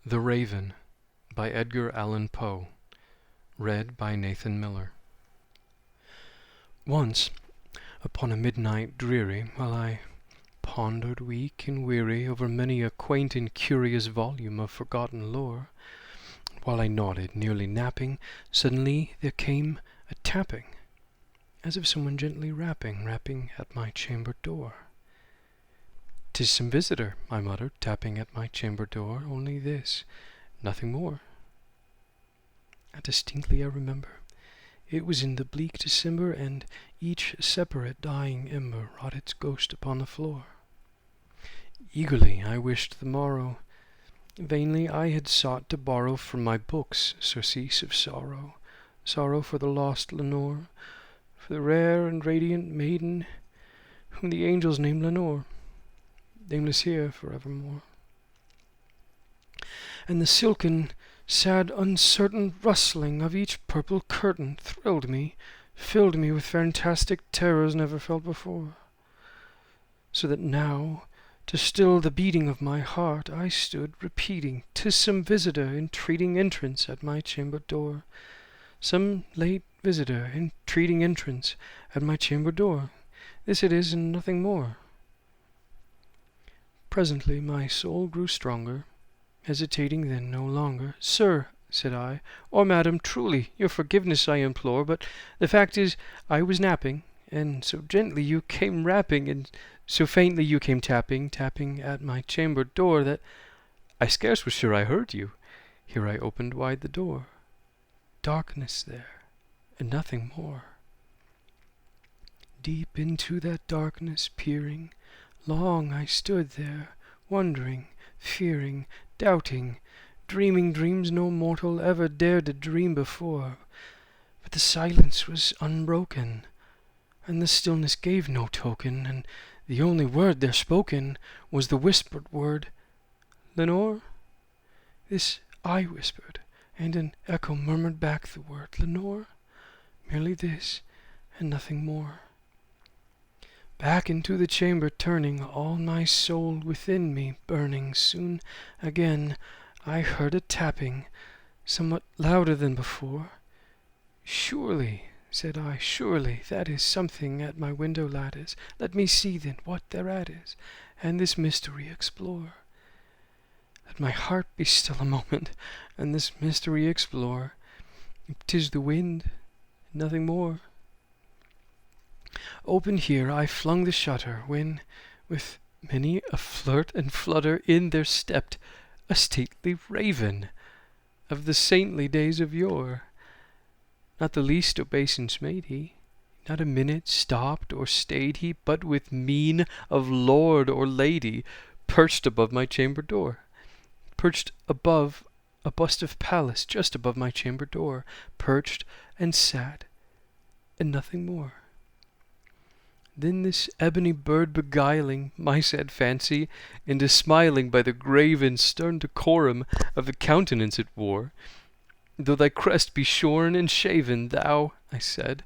The Raven by Edgar Allan Poe. Read by Nathan Miller. Once, upon a midnight dreary, while I pondered weak and weary over many a quaint and curious volume of forgotten lore, while I nodded, nearly napping, suddenly there came a tapping, as of someone gently rapping at my chamber door. "'Tis some visitor," I muttered, tapping at my chamber door, "only this, nothing more." And distinctly I remember, it was in the bleak December, and each separate dying ember wrought its ghost upon the floor. Eagerly I wished the morrow. Vainly I had sought to borrow from my books surcease of sorrow, sorrow for the lost Lenore, for the rare and radiant maiden whom the angels name Lenore, nameless here forevermore. And the silken, sad, uncertain rustling of each purple curtain thrilled me, filled me with fantastic terrors never felt before. So that now, to still the beating of my heart, I stood repeating, "'Tis some visitor entreating entrance at my chamber door. Some late visitor entreating entrance at my chamber door. This it is and nothing more." Presently my soul grew stronger, hesitating then no longer. "Sir," said I, "or madam, truly your forgiveness I implore, but the fact is I was napping, and so gently you came rapping, and so faintly you came tapping at my chamber door, that I scarce was sure I heard you." Here I opened wide the door. Darkness there, and nothing more. Deep into that darkness peering, long I stood there, wondering, fearing, doubting, dreaming dreams no mortal ever dared to dream before. But the silence was unbroken, and the stillness gave no token, and the only word there spoken was the whispered word, "Lenore?" This I whispered, and an echo murmured back the word, "Lenore?" Merely this, and nothing more. Back into the chamber turning, all my soul within me burning, soon again I heard a tapping, somewhat louder than before. "Surely," said I, "surely that is something at my window lattice. Let me see then what thereat is, and this mystery explore. Let my heart be still a moment, and this mystery explore. If 'tis the wind, and nothing more." Open here I flung the shutter, when, with many a flirt and flutter, in there stepped a stately raven of the saintly days of yore. Not the least obeisance made he, not a minute stopped or stayed he, but with mien of lord or lady perched above my chamber door, perched above a bust of Pallas just above my chamber door, perched and sat, and nothing more. Then this ebony bird beguiling my sad fancy into smiling by the grave and stern decorum of the countenance it wore, "Though thy crest be shorn and shaven, thou," I said,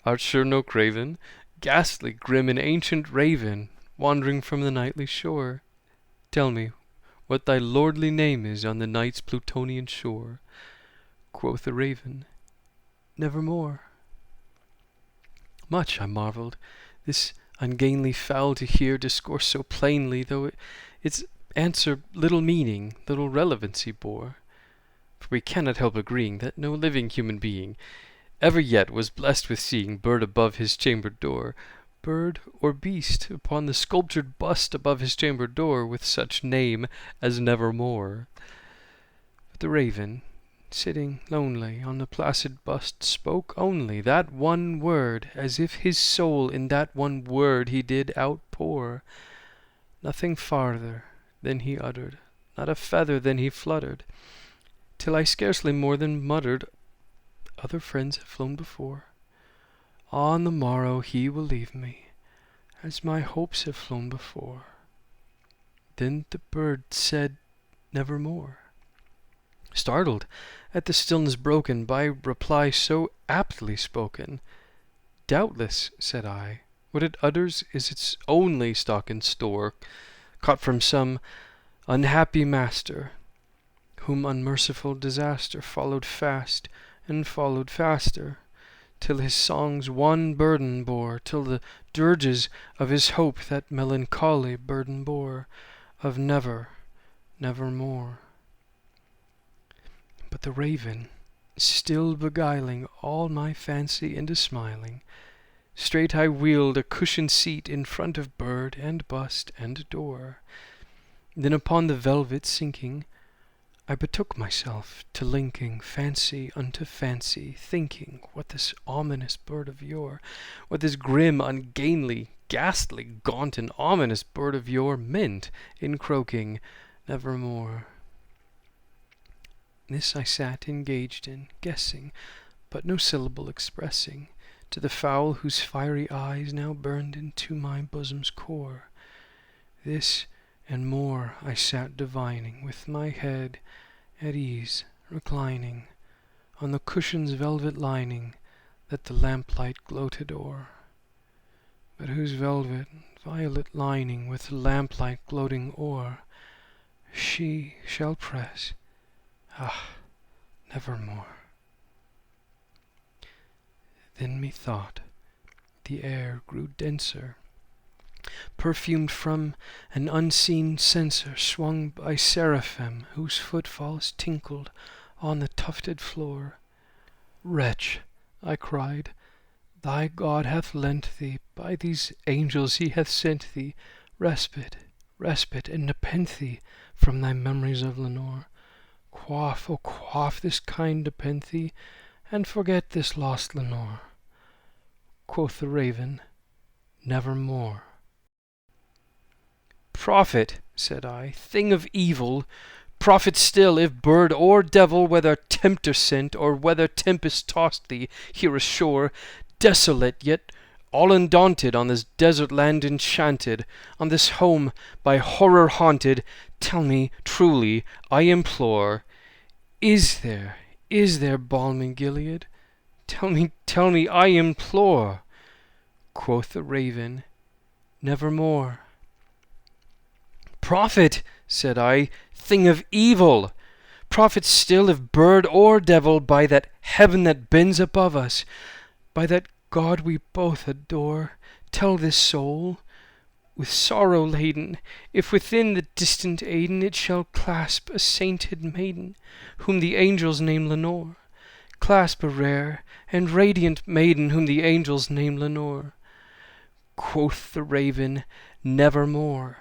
"art sure no craven, ghastly, grim, and ancient raven, wandering from the nightly shore. Tell me what thy lordly name is on the night's Plutonian shore." Quoth the raven, "Nevermore." Much I marvelled this ungainly fowl to hear discourse so plainly, though its answer little meaning, little relevancy bore. For we cannot help agreeing that no living human being ever yet was blessed with seeing bird above his chamber door, bird or beast upon the sculptured bust above his chamber door, with such name as Nevermore. But the raven, sitting lonely on the placid bust, spoke only that one word, as if his soul in that one word he did outpour. Nothing farther than he uttered, not a feather than he fluttered, till I scarcely more than muttered, "Other friends have flown before. On the morrow he will leave me, as my hopes have flown before." Then the bird said, "Nevermore." Startled at the stillness broken by reply so aptly spoken, "Doubtless," said I, "what it utters is its only stock and store, caught from some unhappy master, whom unmerciful disaster followed fast and followed faster, till his songs one burden bore, till the dirges of his hope that melancholy burden bore, of never, nevermore. But the raven, still beguiling all my fancy into smiling, straight I wheeled a cushioned seat in front of bird and bust and door. Then upon the velvet sinking, I betook myself to linking fancy unto fancy, thinking what this ominous bird of yore, what this grim, ungainly, ghastly, gaunt, and ominous bird of yore meant in croaking nevermore. This I sat engaged in, guessing, but no syllable expressing, to the fowl whose fiery eyes now burned into my bosom's core. This and more I sat divining, with my head at ease reclining on the cushion's velvet lining that the lamplight gloated o'er, but whose velvet violet lining with the lamplight gloating o'er she shall press, ah, nevermore. Then methought the air grew denser, perfumed from an unseen censer swung by seraphim whose footfalls tinkled on the tufted floor. Wretch, I cried, thy God hath lent thee, by these angels he hath sent thee, respite, and nepenthe from thy memories of Lenore. Quaff, oh quaff this kind nepenthe, and forget this lost Lenore. Quoth the raven, nevermore. Prophet, said I, thing of evil, prophet still, if bird or devil, whether tempter sent, or whether tempest tossed thee here ashore, desolate, yet all undaunted, on this desert land enchanted, on this home by horror haunted, tell me truly, I implore, is there balm in Gilead? Tell me, I implore. Quoth the raven, nevermore. Prophet, said I, thing of evil, prophet still, if bird or devil, by that heaven that bends above us, by that God we both adore, tell this soul, with sorrow laden, if within the distant Aidenn it shall clasp a sainted maiden, whom the angels name Lenore, clasp a rare and radiant maiden, whom the angels name Lenore. Quoth the raven, nevermore.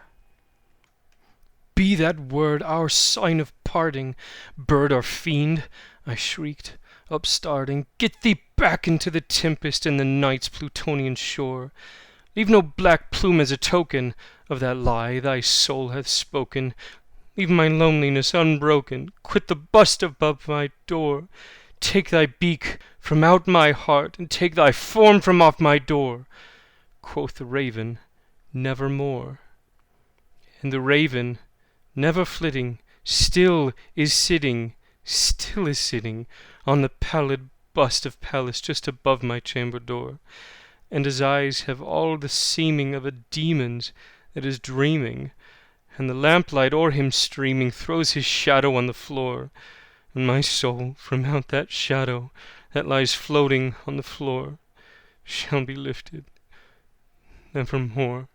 Be that word our sign of parting, bird or fiend, I shrieked, upstarting. Get thee back into the tempest and the night's Plutonian shore. Leave no black plume as a token of that lie thy soul hath spoken. Leave my loneliness unbroken. Quit the bust above my door. Take thy beak from out my heart, and take thy form from off my door. Quoth the raven, nevermore. And the raven, never flitting, still is sitting on the pallid bust of Pallas just above my chamber door, and his eyes have all the seeming of a demon's that is dreaming, and the lamplight o'er him streaming throws his shadow on the floor, and my soul from out that shadow that lies floating on the floor shall be lifted nevermore.